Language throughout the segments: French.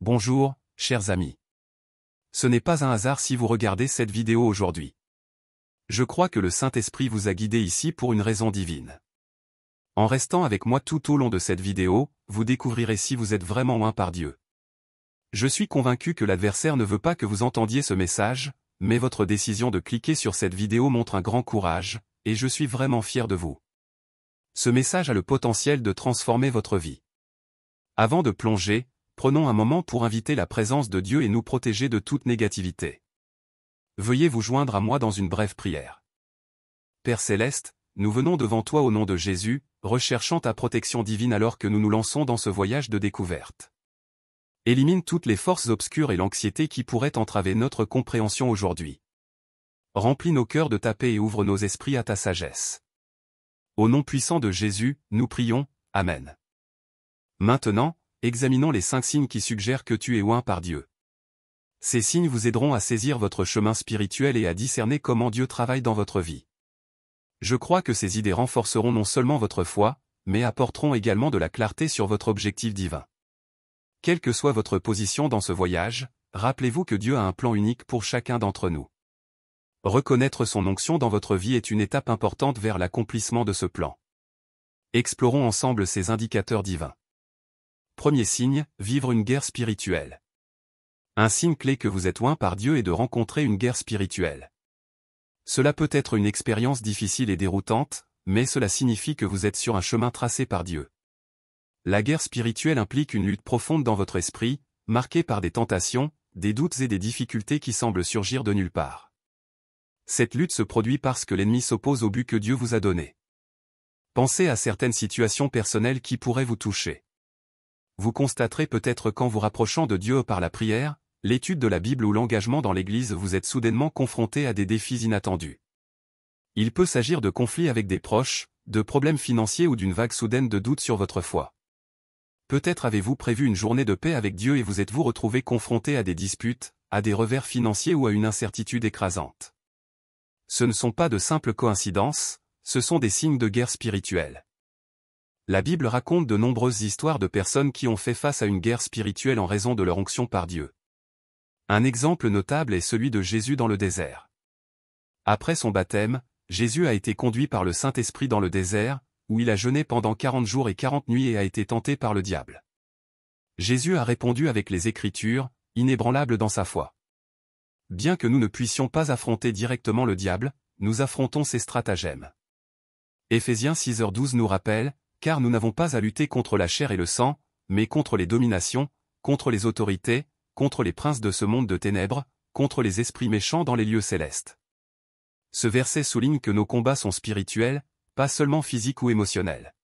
Bonjour, chers amis. Ce n'est pas un hasard si vous regardez cette vidéo aujourd'hui. Je crois que le Saint-Esprit vous a guidé ici pour une raison divine. En restant avec moi tout au long de cette vidéo, vous découvrirez si vous êtes vraiment oint par Dieu. Je suis convaincu que l'adversaire ne veut pas que vous entendiez ce message, mais votre décision de cliquer sur cette vidéo montre un grand courage, et je suis vraiment fier de vous. Ce message a le potentiel de transformer votre vie. Avant de plonger, prenons un moment pour inviter la présence de Dieu et nous protéger de toute négativité. Veuillez vous joindre à moi dans une brève prière. Père Céleste, nous venons devant toi au nom de Jésus, recherchant ta protection divine alors que nous nous lançons dans ce voyage de découverte. Élimine toutes les forces obscures et l'anxiété qui pourraient entraver notre compréhension aujourd'hui. Remplis nos cœurs de ta paix et ouvre nos esprits à ta sagesse. Au nom puissant de Jésus, nous prions, Amen. Maintenant, examinons les 5 signes qui suggèrent que tu es oint par Dieu. Ces signes vous aideront à saisir votre chemin spirituel et à discerner comment Dieu travaille dans votre vie. Je crois que ces idées renforceront non seulement votre foi, mais apporteront également de la clarté sur votre objectif divin. Quelle que soit votre position dans ce voyage, rappelez-vous que Dieu a un plan unique pour chacun d'entre nous. Reconnaître son onction dans votre vie est une étape importante vers l'accomplissement de ce plan. Explorons ensemble ces indicateurs divins. Premier signe, vivre une guerre spirituelle. Un signe clé que vous êtes oint par Dieu est de rencontrer une guerre spirituelle. Cela peut être une expérience difficile et déroutante, mais cela signifie que vous êtes sur un chemin tracé par Dieu. La guerre spirituelle implique une lutte profonde dans votre esprit, marquée par des tentations, des doutes et des difficultés qui semblent surgir de nulle part. Cette lutte se produit parce que l'ennemi s'oppose au but que Dieu vous a donné. Pensez à certaines situations personnelles qui pourraient vous toucher. Vous constaterez peut-être qu'en vous rapprochant de Dieu par la prière, l'étude de la Bible ou l'engagement dans l'Église vous êtes soudainement confronté à des défis inattendus. Il peut s'agir de conflits avec des proches, de problèmes financiers ou d'une vague soudaine de doute sur votre foi. Peut-être avez-vous prévu une journée de paix avec Dieu et vous êtes-vous retrouvé confronté à des disputes, à des revers financiers ou à une incertitude écrasante. Ce ne sont pas de simples coïncidences, ce sont des signes de guerre spirituelle. La Bible raconte de nombreuses histoires de personnes qui ont fait face à une guerre spirituelle en raison de leur onction par Dieu. Un exemple notable est celui de Jésus dans le désert. Après son baptême, Jésus a été conduit par le Saint-Esprit dans le désert, où il a jeûné pendant 40 jours et 40 nuits et a été tenté par le diable. Jésus a répondu avec les Écritures, inébranlable dans sa foi. Bien que nous ne puissions pas affronter directement le diable, nous affrontons ses stratagèmes. Éphésiens 6h12 nous rappelle, car nous n'avons pas à lutter contre la chair et le sang, mais contre les dominations, contre les autorités, contre les princes de ce monde de ténèbres, contre les esprits méchants dans les lieux célestes. Ce verset souligne que nos combats sont spirituels, pas seulement physiques ou émotionnels.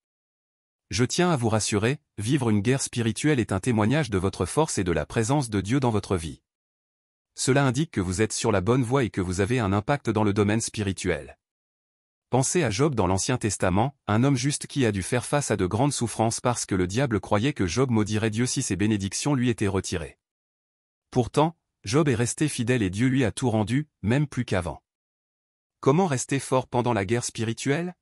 Je tiens à vous rassurer, vivre une guerre spirituelle est un témoignage de votre force et de la présence de Dieu dans votre vie. Cela indique que vous êtes sur la bonne voie et que vous avez un impact dans le domaine spirituel. Pensez à Job dans l'Ancien Testament, un homme juste qui a dû faire face à de grandes souffrances parce que le diable croyait que Job maudirait Dieu si ses bénédictions lui étaient retirées. Pourtant, Job est resté fidèle et Dieu lui a tout rendu, même plus qu'avant. Comment rester fort pendant la guerre spirituelle?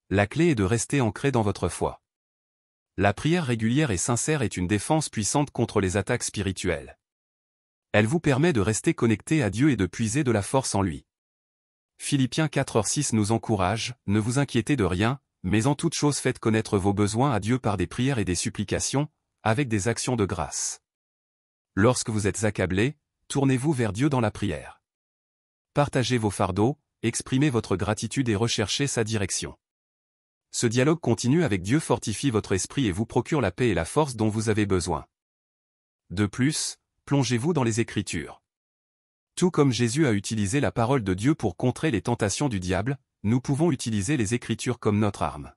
La clé est de rester ancré dans votre foi. La prière régulière et sincère est une défense puissante contre les attaques spirituelles. Elle vous permet de rester connecté à Dieu et de puiser de la force en lui. Philippiens 4h6 nous encourage, ne vous inquiétez de rien, mais en toute chose faites connaître vos besoins à Dieu par des prières et des supplications, avec des actions de grâce. Lorsque vous êtes accablé, tournez-vous vers Dieu dans la prière. Partagez vos fardeaux, exprimez votre gratitude et recherchez sa direction. Ce dialogue continu avec Dieu fortifie votre esprit et vous procure la paix et la force dont vous avez besoin. De plus, plongez-vous dans les Écritures. Tout comme Jésus a utilisé la parole de Dieu pour contrer les tentations du diable, nous pouvons utiliser les Écritures comme notre arme.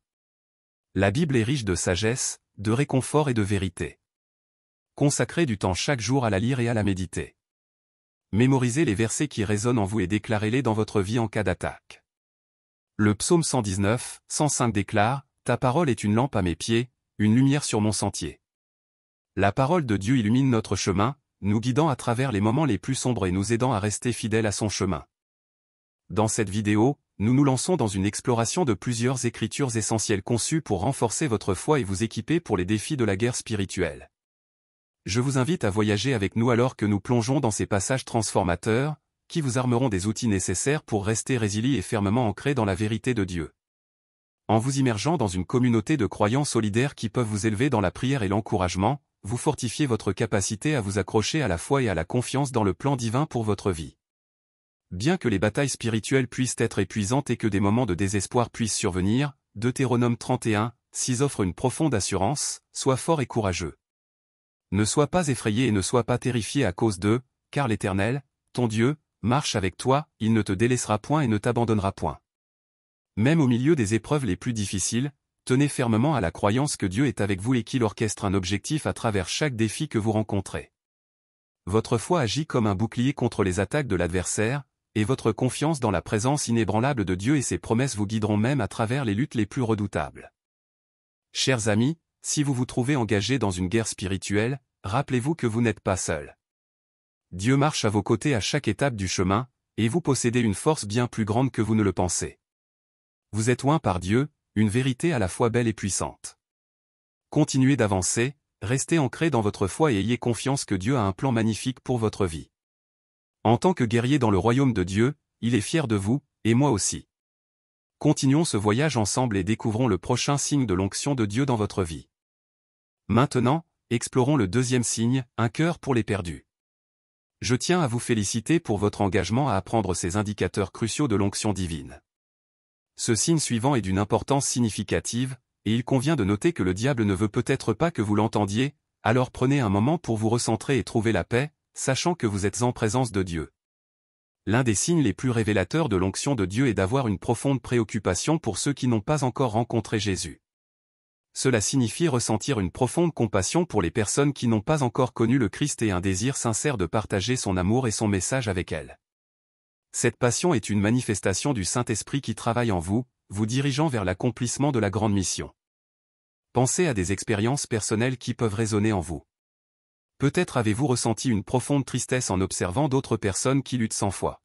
La Bible est riche de sagesse, de réconfort et de vérité. Consacrez du temps chaque jour à la lire et à la méditer. Mémorisez les versets qui résonnent en vous et déclarez-les dans votre vie en cas d'attaque. Le psaume 119, 105 déclare, « Ta parole est une lampe à mes pieds, une lumière sur mon sentier. » La parole de Dieu illumine notre chemin, nous guidant à travers les moments les plus sombres et nous aidant à rester fidèles à son chemin. Dans cette vidéo, nous nous lançons dans une exploration de plusieurs écritures essentielles conçues pour renforcer votre foi et vous équiper pour les défis de la guerre spirituelle. Je vous invite à voyager avec nous alors que nous plongeons dans ces passages transformateurs, qui vous armeront des outils nécessaires pour rester résilients et fermement ancrés dans la vérité de Dieu. En vous immergeant dans une communauté de croyants solidaires qui peuvent vous élever dans la prière et l'encouragement, vous fortifiez votre capacité à vous accrocher à la foi et à la confiance dans le plan divin pour votre vie. Bien que les batailles spirituelles puissent être épuisantes et que des moments de désespoir puissent survenir, Deutéronome 31, 6 offre une profonde assurance, sois fort et courageux. Ne sois pas effrayé et ne sois pas terrifié à cause d'eux, car l'Éternel, ton Dieu, marche avec toi, il ne te délaissera point et ne t'abandonnera point. Même au milieu des épreuves les plus difficiles, tenez fermement à la croyance que Dieu est avec vous et qu'il orchestre un objectif à travers chaque défi que vous rencontrez. Votre foi agit comme un bouclier contre les attaques de l'adversaire, et votre confiance dans la présence inébranlable de Dieu et ses promesses vous guideront même à travers les luttes les plus redoutables. Chers amis, si vous vous trouvez engagés dans une guerre spirituelle, rappelez-vous que vous n'êtes pas seul. Dieu marche à vos côtés à chaque étape du chemin, et vous possédez une force bien plus grande que vous ne le pensez. Vous êtes oint par Dieu, une vérité à la fois belle et puissante. Continuez d'avancer, restez ancrés dans votre foi et ayez confiance que Dieu a un plan magnifique pour votre vie. En tant que guerrier dans le royaume de Dieu, il est fier de vous, et moi aussi. Continuons ce voyage ensemble et découvrons le prochain signe de l'onction de Dieu dans votre vie. Maintenant, explorons le deuxième signe, un cœur pour les perdus. Je tiens à vous féliciter pour votre engagement à apprendre ces indicateurs cruciaux de l'onction divine. Ce signe suivant est d'une importance significative, et il convient de noter que le diable ne veut peut-être pas que vous l'entendiez, alors prenez un moment pour vous recentrer et trouver la paix, sachant que vous êtes en présence de Dieu. L'un des signes les plus révélateurs de l'onction de Dieu est d'avoir une profonde préoccupation pour ceux qui n'ont pas encore rencontré Jésus. Cela signifie ressentir une profonde compassion pour les personnes qui n'ont pas encore connu le Christ et un désir sincère de partager son amour et son message avec elles. Cette passion est une manifestation du Saint-Esprit qui travaille en vous, vous dirigeant vers l'accomplissement de la grande mission. Pensez à des expériences personnelles qui peuvent résonner en vous. Peut-être avez-vous ressenti une profonde tristesse en observant d'autres personnes qui luttent sans foi.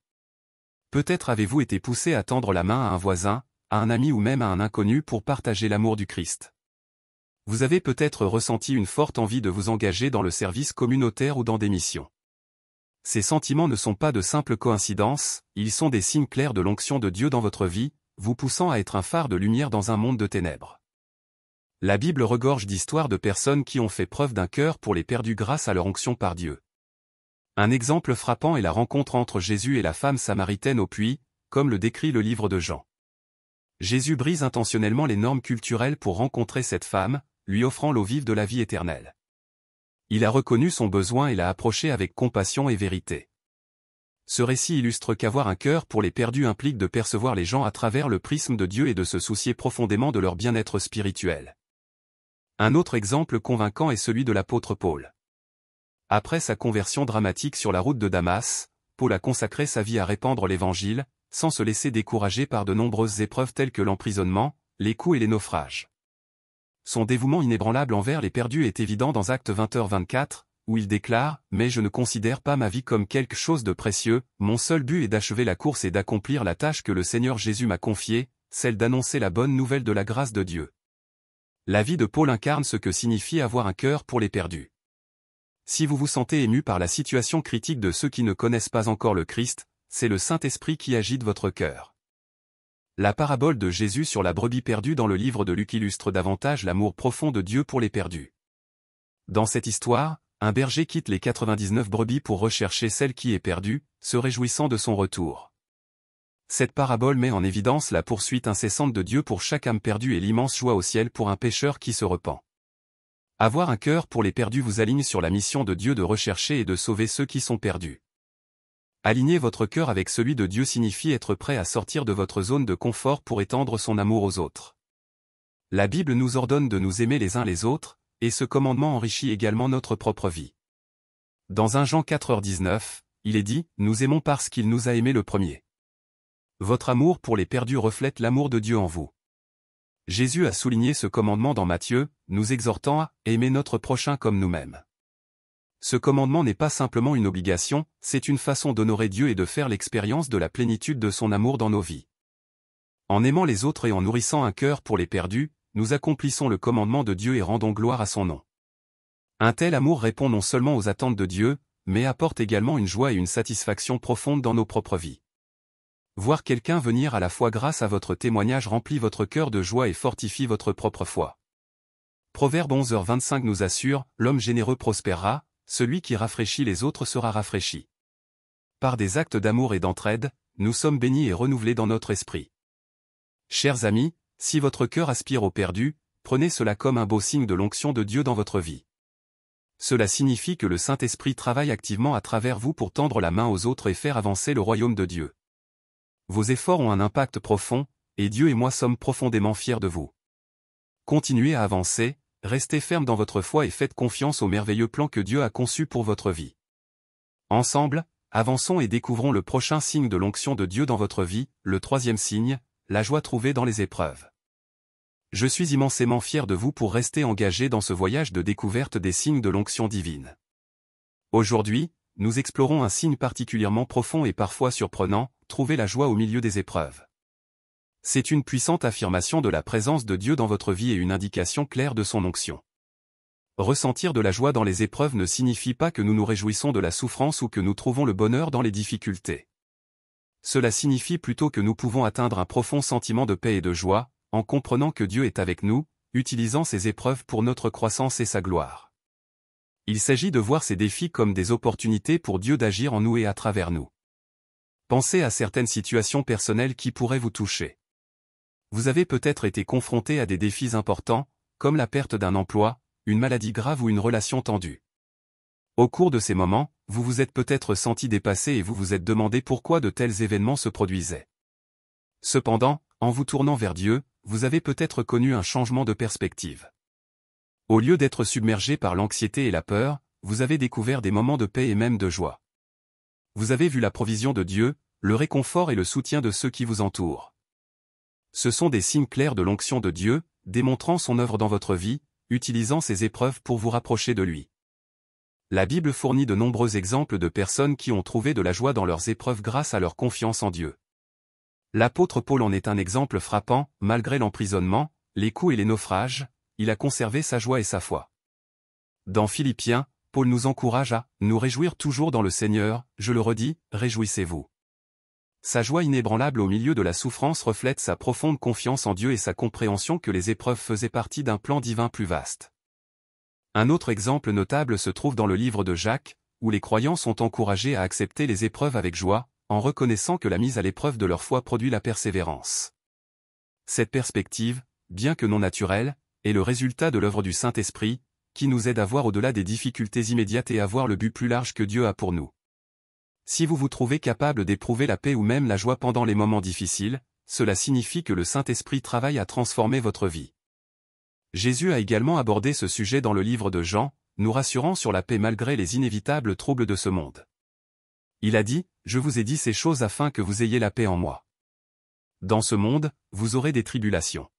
Peut-être avez-vous été poussé à tendre la main à un voisin, à un ami ou même à un inconnu pour partager l'amour du Christ. Vous avez peut-être ressenti une forte envie de vous engager dans le service communautaire ou dans des missions. Ces sentiments ne sont pas de simples coïncidences, ils sont des signes clairs de l'onction de Dieu dans votre vie, vous poussant à être un phare de lumière dans un monde de ténèbres. La Bible regorge d'histoires de personnes qui ont fait preuve d'un cœur pour les perdus grâce à leur onction par Dieu. Un exemple frappant est la rencontre entre Jésus et la femme samaritaine au puits, comme le décrit le livre de Jean. Jésus brise intentionnellement les normes culturelles pour rencontrer cette femme, lui offrant l'eau vive de la vie éternelle. Il a reconnu son besoin et l'a approché avec compassion et vérité. Ce récit illustre qu'avoir un cœur pour les perdus implique de percevoir les gens à travers le prisme de Dieu et de se soucier profondément de leur bien-être spirituel. Un autre exemple convaincant est celui de l'apôtre Paul. Après sa conversion dramatique sur la route de Damas, Paul a consacré sa vie à répandre l'Évangile, sans se laisser décourager par de nombreuses épreuves telles que l'emprisonnement, les coups et les naufrages. Son dévouement inébranlable envers les perdus est évident dans Actes 20h24, où il déclare « Mais je ne considère pas ma vie comme quelque chose de précieux, mon seul but est d'achever la course et d'accomplir la tâche que le Seigneur Jésus m'a confiée, celle d'annoncer la bonne nouvelle de la grâce de Dieu. » La vie de Paul incarne ce que signifie avoir un cœur pour les perdus. Si vous vous sentez ému par la situation critique de ceux qui ne connaissent pas encore le Christ, c'est le Saint-Esprit qui agite votre cœur. La parabole de Jésus sur la brebis perdue dans le livre de Luc illustre davantage l'amour profond de Dieu pour les perdus. Dans cette histoire, un berger quitte les 99 brebis pour rechercher celle qui est perdue, se réjouissant de son retour. Cette parabole met en évidence la poursuite incessante de Dieu pour chaque âme perdue et l'immense joie au ciel pour un pécheur qui se repent. Avoir un cœur pour les perdus vous aligne sur la mission de Dieu de rechercher et de sauver ceux qui sont perdus. Aligner votre cœur avec celui de Dieu signifie être prêt à sortir de votre zone de confort pour étendre son amour aux autres. La Bible nous ordonne de nous aimer les uns les autres, et ce commandement enrichit également notre propre vie. Dans 1 Jean 4h19, il est dit « Nous aimons parce qu'il nous a aimés le premier ». Votre amour pour les perdus reflète l'amour de Dieu en vous. Jésus a souligné ce commandement dans Matthieu, nous exhortant à aimer notre prochain comme nous-mêmes. Ce commandement n'est pas simplement une obligation, c'est une façon d'honorer Dieu et de faire l'expérience de la plénitude de son amour dans nos vies. En aimant les autres et en nourrissant un cœur pour les perdus, nous accomplissons le commandement de Dieu et rendons gloire à son nom. Un tel amour répond non seulement aux attentes de Dieu, mais apporte également une joie et une satisfaction profonde dans nos propres vies. Voir quelqu'un venir à la foi grâce à votre témoignage remplit votre cœur de joie et fortifie votre propre foi. Proverbe 11h25 nous assure, l'homme généreux prospérera, celui qui rafraîchit les autres sera rafraîchi. Par des actes d'amour et d'entraide, nous sommes bénis et renouvelés dans notre esprit. Chers amis, si votre cœur aspire au perdu, prenez cela comme un beau signe de l'onction de Dieu dans votre vie. Cela signifie que le Saint-Esprit travaille activement à travers vous pour tendre la main aux autres et faire avancer le royaume de Dieu. Vos efforts ont un impact profond, et Dieu et moi sommes profondément fiers de vous. Continuez à avancer, restez ferme dans votre foi et faites confiance au merveilleux plan que Dieu a conçu pour votre vie. Ensemble, avançons et découvrons le prochain signe de l'onction de Dieu dans votre vie, le troisième signe, la joie trouvée dans les épreuves. Je suis immensément fier de vous pour rester engagé dans ce voyage de découverte des signes de l'onction divine. Aujourd'hui, nous explorons un signe particulièrement profond et parfois surprenant, trouver la joie au milieu des épreuves. C'est une puissante affirmation de la présence de Dieu dans votre vie et une indication claire de son onction. Ressentir de la joie dans les épreuves ne signifie pas que nous nous réjouissons de la souffrance ou que nous trouvons le bonheur dans les difficultés. Cela signifie plutôt que nous pouvons atteindre un profond sentiment de paix et de joie, en comprenant que Dieu est avec nous, utilisant ces épreuves pour notre croissance et sa gloire. Il s'agit de voir ces défis comme des opportunités pour Dieu d'agir en nous et à travers nous. Pensez à certaines situations personnelles qui pourraient vous toucher. Vous avez peut-être été confronté à des défis importants, comme la perte d'un emploi, une maladie grave ou une relation tendue. Au cours de ces moments, vous vous êtes peut-être senti dépassé et vous vous êtes demandé pourquoi de tels événements se produisaient. Cependant, en vous tournant vers Dieu, vous avez peut-être connu un changement de perspective. Au lieu d'être submergé par l'anxiété et la peur, vous avez découvert des moments de paix et même de joie. Vous avez vu la provision de Dieu, le réconfort et le soutien de ceux qui vous entourent. Ce sont des signes clairs de l'onction de Dieu, démontrant son œuvre dans votre vie, utilisant ces épreuves pour vous rapprocher de lui. La Bible fournit de nombreux exemples de personnes qui ont trouvé de la joie dans leurs épreuves grâce à leur confiance en Dieu. L'apôtre Paul en est un exemple frappant, malgré l'emprisonnement, les coups et les naufrages, il a conservé sa joie et sa foi. Dans Philippiens, Paul nous encourage à « nous réjouir toujours dans le Seigneur, je le redis, réjouissez-vous ». Sa joie inébranlable au milieu de la souffrance reflète sa profonde confiance en Dieu et sa compréhension que les épreuves faisaient partie d'un plan divin plus vaste. Un autre exemple notable se trouve dans le livre de Jacques, où les croyants sont encouragés à accepter les épreuves avec joie, en reconnaissant que la mise à l'épreuve de leur foi produit la persévérance. Cette perspective, bien que non naturelle, est le résultat de l'œuvre du Saint-Esprit, qui nous aide à voir au-delà des difficultés immédiates et à voir le but plus large que Dieu a pour nous. Si vous vous trouvez capable d'éprouver la paix ou même la joie pendant les moments difficiles, cela signifie que le Saint-Esprit travaille à transformer votre vie. Jésus a également abordé ce sujet dans le livre de Jean, nous rassurant sur la paix malgré les inévitables troubles de ce monde. Il a dit, « Je vous ai dit ces choses afin que vous ayez la paix en moi. Dans ce monde, vous aurez des tribulations.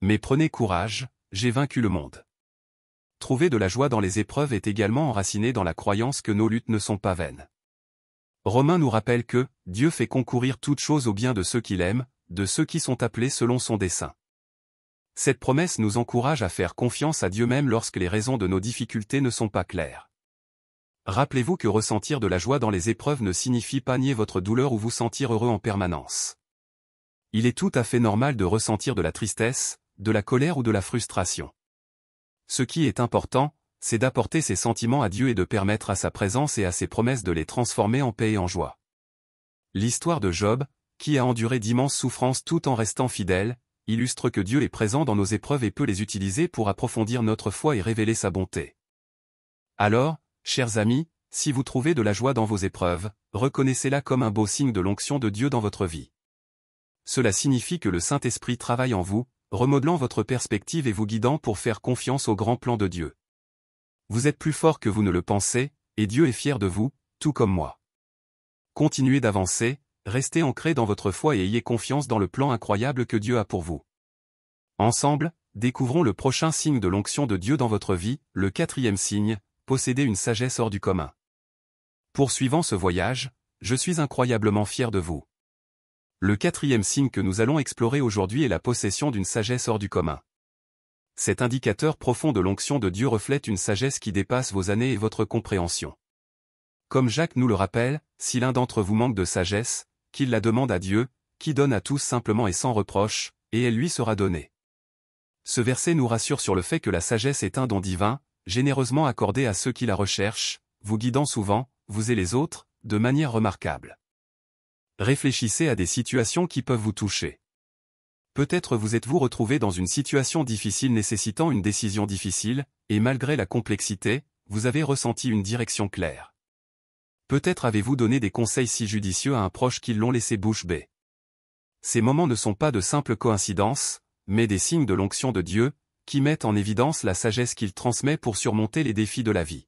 Mais prenez courage, j'ai vaincu le monde. » Trouver de la joie dans les épreuves est également enraciné dans la croyance que nos luttes ne sont pas vaines. Romains nous rappelle que « Dieu fait concourir toutes choses au bien de ceux qu'il aime, de ceux qui sont appelés selon son dessein. » Cette promesse nous encourage à faire confiance à Dieu même lorsque les raisons de nos difficultés ne sont pas claires. Rappelez-vous que ressentir de la joie dans les épreuves ne signifie pas nier votre douleur ou vous sentir heureux en permanence. Il est tout à fait normal de ressentir de la tristesse, de la colère ou de la frustration. Ce qui est important, c'est d'apporter ces sentiments à Dieu et de permettre à sa présence et à ses promesses de les transformer en paix et en joie. L'histoire de Job, qui a enduré d'immenses souffrances tout en restant fidèle, illustre que Dieu est présent dans nos épreuves et peut les utiliser pour approfondir notre foi et révéler sa bonté. Alors, chers amis, si vous trouvez de la joie dans vos épreuves, reconnaissez-la comme un beau signe de l'onction de Dieu dans votre vie. Cela signifie que le Saint-Esprit travaille en vous, remodelant votre perspective et vous guidant pour faire confiance au grand plan de Dieu. Vous êtes plus fort que vous ne le pensez, et Dieu est fier de vous, tout comme moi. Continuez d'avancer, restez ancrés dans votre foi et ayez confiance dans le plan incroyable que Dieu a pour vous. Ensemble, découvrons le prochain signe de l'onction de Dieu dans votre vie, le quatrième signe, posséder une sagesse hors du commun. Poursuivant ce voyage, je suis incroyablement fier de vous. Le quatrième signe que nous allons explorer aujourd'hui est la possession d'une sagesse hors du commun. Cet indicateur profond de l'onction de Dieu reflète une sagesse qui dépasse vos années et votre compréhension. Comme Jacques nous le rappelle, si l'un d'entre vous manque de sagesse, qu'il la demande à Dieu, qui donne à tous simplement et sans reproche, et elle lui sera donnée. Ce verset nous rassure sur le fait que la sagesse est un don divin, généreusement accordé à ceux qui la recherchent, vous guidant souvent, vous et les autres, de manière remarquable. Réfléchissez à des situations qui peuvent vous toucher. Peut-être vous êtes-vous retrouvé dans une situation difficile nécessitant une décision difficile, et malgré la complexité, vous avez ressenti une direction claire. Peut-être avez-vous donné des conseils si judicieux à un proche qu'ils l'ont laissé bouche bée. Ces moments ne sont pas de simples coïncidences, mais des signes de l'onction de Dieu, qui mettent en évidence la sagesse qu'il transmet pour surmonter les défis de la vie.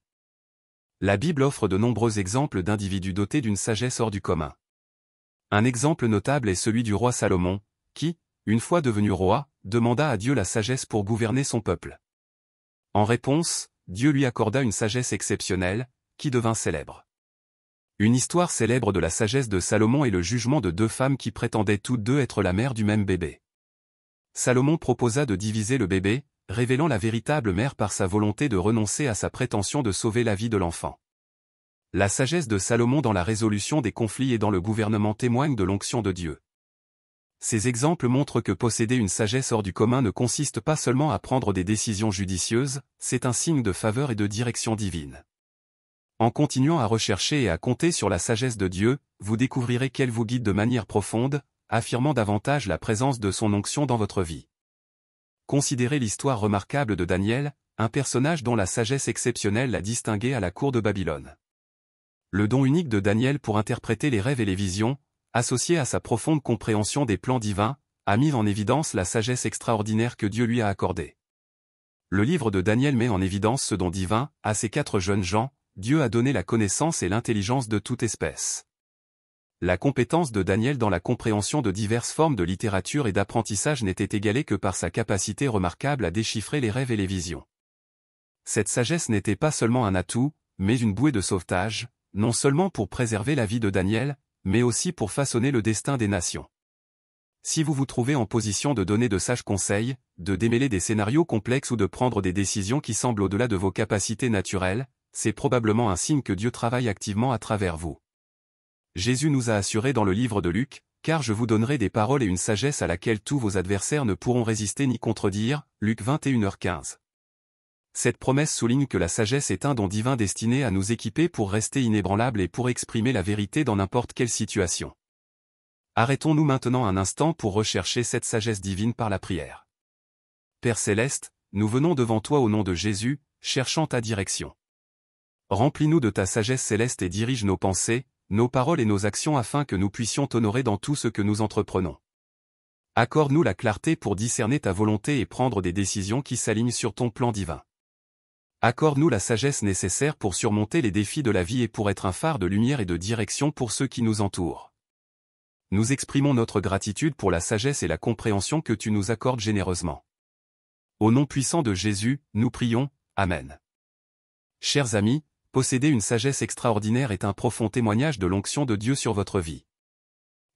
La Bible offre de nombreux exemples d'individus dotés d'une sagesse hors du commun. Un exemple notable est celui du roi Salomon, qui, une fois devenu roi, demanda à Dieu la sagesse pour gouverner son peuple. En réponse, Dieu lui accorda une sagesse exceptionnelle, qui devint célèbre. Une histoire célèbre de la sagesse de Salomon est le jugement de deux femmes qui prétendaient toutes deux être la mère du même bébé. Salomon proposa de diviser le bébé, révélant la véritable mère par sa volonté de renoncer à sa prétention de sauver la vie de l'enfant. La sagesse de Salomon dans la résolution des conflits et dans le gouvernement témoigne de l'onction de Dieu. Ces exemples montrent que posséder une sagesse hors du commun ne consiste pas seulement à prendre des décisions judicieuses, c'est un signe de faveur et de direction divine. En continuant à rechercher et à compter sur la sagesse de Dieu, vous découvrirez qu'elle vous guide de manière profonde, affirmant davantage la présence de son onction dans votre vie. Considérez l'histoire remarquable de Daniel, un personnage dont la sagesse exceptionnelle l'a distingué à la cour de Babylone. Le don unique de Daniel pour interpréter les rêves et les visions, associé à sa profonde compréhension des plans divins, a mis en évidence la sagesse extraordinaire que Dieu lui a accordée. Le livre de Daniel met en évidence ce don divin, à ces 4 jeunes gens, Dieu a donné la connaissance et l'intelligence de toute espèce. La compétence de Daniel dans la compréhension de diverses formes de littérature et d'apprentissage n'était égalée que par sa capacité remarquable à déchiffrer les rêves et les visions. Cette sagesse n'était pas seulement un atout, mais une bouée de sauvetage, non seulement pour préserver la vie de Daniel, mais aussi pour façonner le destin des nations. Si vous vous trouvez en position de donner de sages conseils, de démêler des scénarios complexes ou de prendre des décisions qui semblent au-delà de vos capacités naturelles, c'est probablement un signe que Dieu travaille activement à travers vous. Jésus nous a assuré dans le livre de Luc, « Car je vous donnerai des paroles et une sagesse à laquelle tous vos adversaires ne pourront résister ni contredire » Luc 21h15. Cette promesse souligne que la sagesse est un don divin destiné à nous équiper pour rester inébranlables et pour exprimer la vérité dans n'importe quelle situation. Arrêtons-nous maintenant un instant pour rechercher cette sagesse divine par la prière. Père Céleste, nous venons devant toi au nom de Jésus, cherchant ta direction. Remplis-nous de ta sagesse céleste et dirige nos pensées, nos paroles et nos actions afin que nous puissions t'honorer dans tout ce que nous entreprenons. Accorde-nous la clarté pour discerner ta volonté et prendre des décisions qui s'alignent sur ton plan divin. Accorde-nous la sagesse nécessaire pour surmonter les défis de la vie et pour être un phare de lumière et de direction pour ceux qui nous entourent. Nous exprimons notre gratitude pour la sagesse et la compréhension que tu nous accordes généreusement. Au nom puissant de Jésus, nous prions, Amen. Chers amis, posséder une sagesse extraordinaire est un profond témoignage de l'onction de Dieu sur votre vie.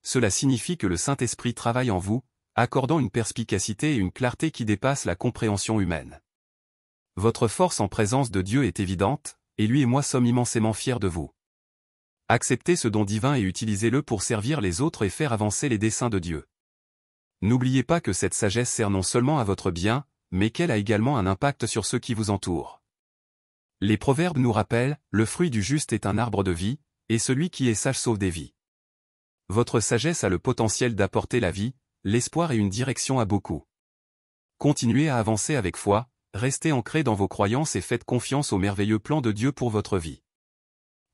Cela signifie que le Saint-Esprit travaille en vous, accordant une perspicacité et une clarté qui dépassent la compréhension humaine. Votre force en présence de Dieu est évidente, et lui et moi sommes immensément fiers de vous. Acceptez ce don divin et utilisez-le pour servir les autres et faire avancer les desseins de Dieu. N'oubliez pas que cette sagesse sert non seulement à votre bien, mais qu'elle a également un impact sur ceux qui vous entourent. Les proverbes nous rappellent, le fruit du juste est un arbre de vie, et celui qui est sage sauve des vies. Votre sagesse a le potentiel d'apporter la vie, l'espoir et une direction à beaucoup. Continuez à avancer avec foi, restez ancrés dans vos croyances et faites confiance au merveilleux plan de Dieu pour votre vie.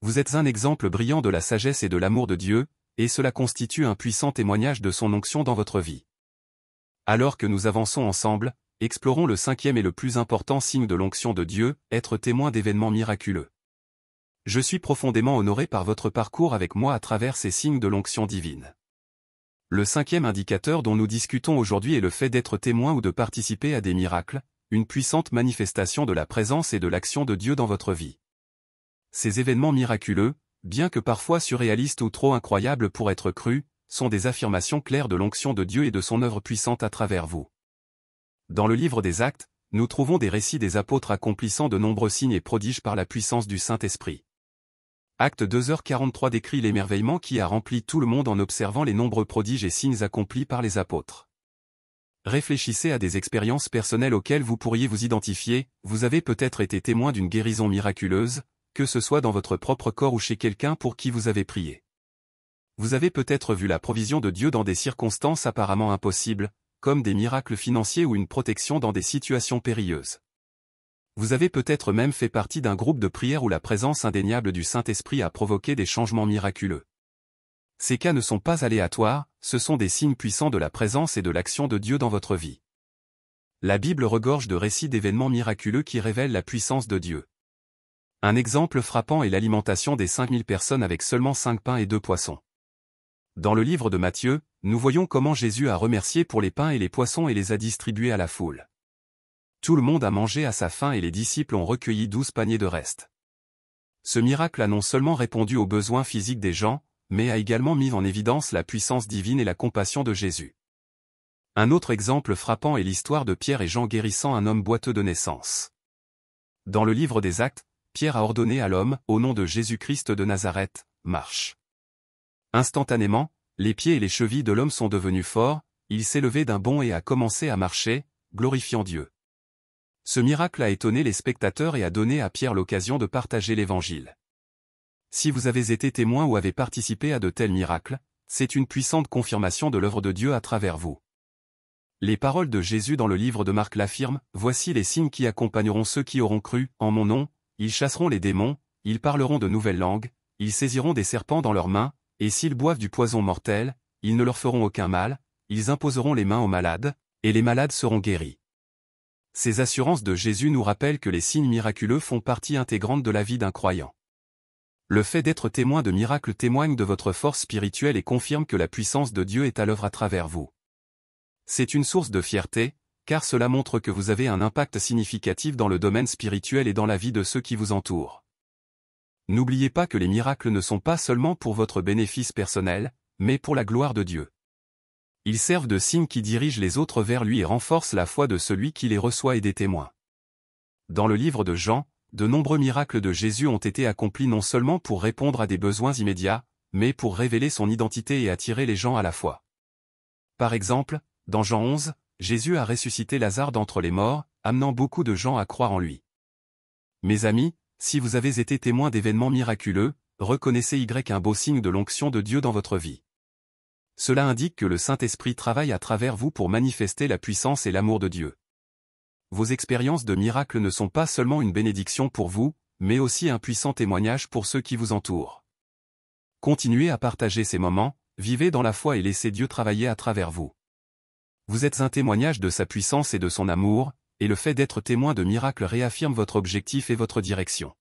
Vous êtes un exemple brillant de la sagesse et de l'amour de Dieu, et cela constitue un puissant témoignage de son onction dans votre vie. Alors que nous avançons ensemble, explorons le 5e et le plus important signe de l'onction de Dieu, être témoin d'événements miraculeux. Je suis profondément honoré par votre parcours avec moi à travers ces signes de l'onction divine. Le 5e indicateur dont nous discutons aujourd'hui est le fait d'être témoin ou de participer à des miracles, une puissante manifestation de la présence et de l'action de Dieu dans votre vie. Ces événements miraculeux, bien que parfois surréalistes ou trop incroyables pour être crus, sont des affirmations claires de l'onction de Dieu et de son œuvre puissante à travers vous. Dans le livre des Actes, nous trouvons des récits des apôtres accomplissant de nombreux signes et prodiges par la puissance du Saint-Esprit. Acte 2h43 décrit l'émerveillement qui a rempli tout le monde en observant les nombreux prodiges et signes accomplis par les apôtres. Réfléchissez à des expériences personnelles auxquelles vous pourriez vous identifier. Vous avez peut-être été témoin d'une guérison miraculeuse, que ce soit dans votre propre corps ou chez quelqu'un pour qui vous avez prié. Vous avez peut-être vu la provision de Dieu dans des circonstances apparemment impossibles, comme des miracles financiers ou une protection dans des situations périlleuses. Vous avez peut-être même fait partie d'un groupe de prière où la présence indéniable du Saint-Esprit a provoqué des changements miraculeux. Ces cas ne sont pas aléatoires, ce sont des signes puissants de la présence et de l'action de Dieu dans votre vie. La Bible regorge de récits d'événements miraculeux qui révèlent la puissance de Dieu. Un exemple frappant est l'alimentation des 5000 personnes avec seulement 5 pains et 2 poissons. Dans le livre de Matthieu, nous voyons comment Jésus a remercié pour les pains et les poissons et les a distribués à la foule. Tout le monde a mangé à sa faim et les disciples ont recueilli 12 paniers de reste. Ce miracle a non seulement répondu aux besoins physiques des gens, mais a également mis en évidence la puissance divine et la compassion de Jésus. Un autre exemple frappant est l'histoire de Pierre et Jean guérissant un homme boiteux de naissance. Dans le livre des Actes, Pierre a ordonné à l'homme, au nom de Jésus-Christ de Nazareth, marche. Instantanément, les pieds et les chevilles de l'homme sont devenus forts, il s'est levé d'un bond et a commencé à marcher, glorifiant Dieu. Ce miracle a étonné les spectateurs et a donné à Pierre l'occasion de partager l'Évangile. Si vous avez été témoin ou avez participé à de tels miracles, c'est une puissante confirmation de l'œuvre de Dieu à travers vous. Les paroles de Jésus dans le livre de Marc l'affirment, « Voici les signes qui accompagneront ceux qui auront cru, en mon nom, ils chasseront les démons, ils parleront de nouvelles langues, ils saisiront des serpents dans leurs mains, et s'ils boivent du poison mortel, ils ne leur feront aucun mal, ils imposeront les mains aux malades, et les malades seront guéris. » Ces assurances de Jésus nous rappellent que les signes miraculeux font partie intégrante de la vie d'un croyant. Le fait d'être témoin de miracles témoigne de votre force spirituelle et confirme que la puissance de Dieu est à l'œuvre à travers vous. C'est une source de fierté, car cela montre que vous avez un impact significatif dans le domaine spirituel et dans la vie de ceux qui vous entourent. N'oubliez pas que les miracles ne sont pas seulement pour votre bénéfice personnel, mais pour la gloire de Dieu. Ils servent de signes qui dirigent les autres vers lui et renforcent la foi de celui qui les reçoit et des témoins. Dans le livre de Jean, de nombreux miracles de Jésus ont été accomplis non seulement pour répondre à des besoins immédiats, mais pour révéler son identité et attirer les gens à la foi. Par exemple, dans Jean 11, Jésus a ressuscité Lazare d'entre les morts, amenant beaucoup de gens à croire en lui. Mes amis, si vous avez été témoin d'événements miraculeux, reconnaissez un beau signe de l'onction de Dieu dans votre vie. Cela indique que le Saint-Esprit travaille à travers vous pour manifester la puissance et l'amour de Dieu. Vos expériences de miracles ne sont pas seulement une bénédiction pour vous, mais aussi un puissant témoignage pour ceux qui vous entourent. Continuez à partager ces moments, vivez dans la foi et laissez Dieu travailler à travers vous. Vous êtes un témoignage de sa puissance et de son amour, et le fait d'être témoin de miracles réaffirme votre objectif et votre direction.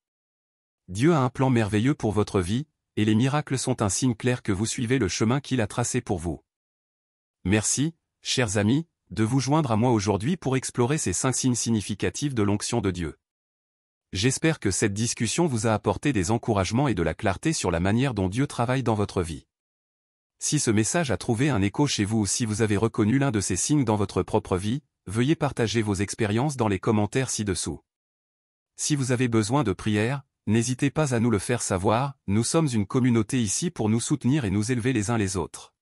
Dieu a un plan merveilleux pour votre vie, et les miracles sont un signe clair que vous suivez le chemin qu'il a tracé pour vous. Merci, chers amis, de vous joindre à moi aujourd'hui pour explorer ces 5 signes significatifs de l'onction de Dieu. J'espère que cette discussion vous a apporté des encouragements et de la clarté sur la manière dont Dieu travaille dans votre vie. Si ce message a trouvé un écho chez vous ou si vous avez reconnu l'un de ces signes dans votre propre vie, veuillez partager vos expériences dans les commentaires ci-dessous. Si vous avez besoin de prière, n'hésitez pas à nous le faire savoir, nous sommes une communauté ici pour nous soutenir et nous élever les uns les autres.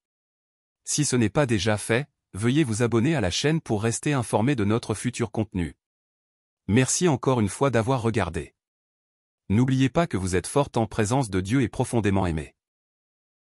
Si ce n'est pas déjà fait, veuillez vous abonner à la chaîne pour rester informé de notre futur contenu. Merci encore une fois d'avoir regardé. N'oubliez pas que vous êtes forte en présence de Dieu et profondément aimée.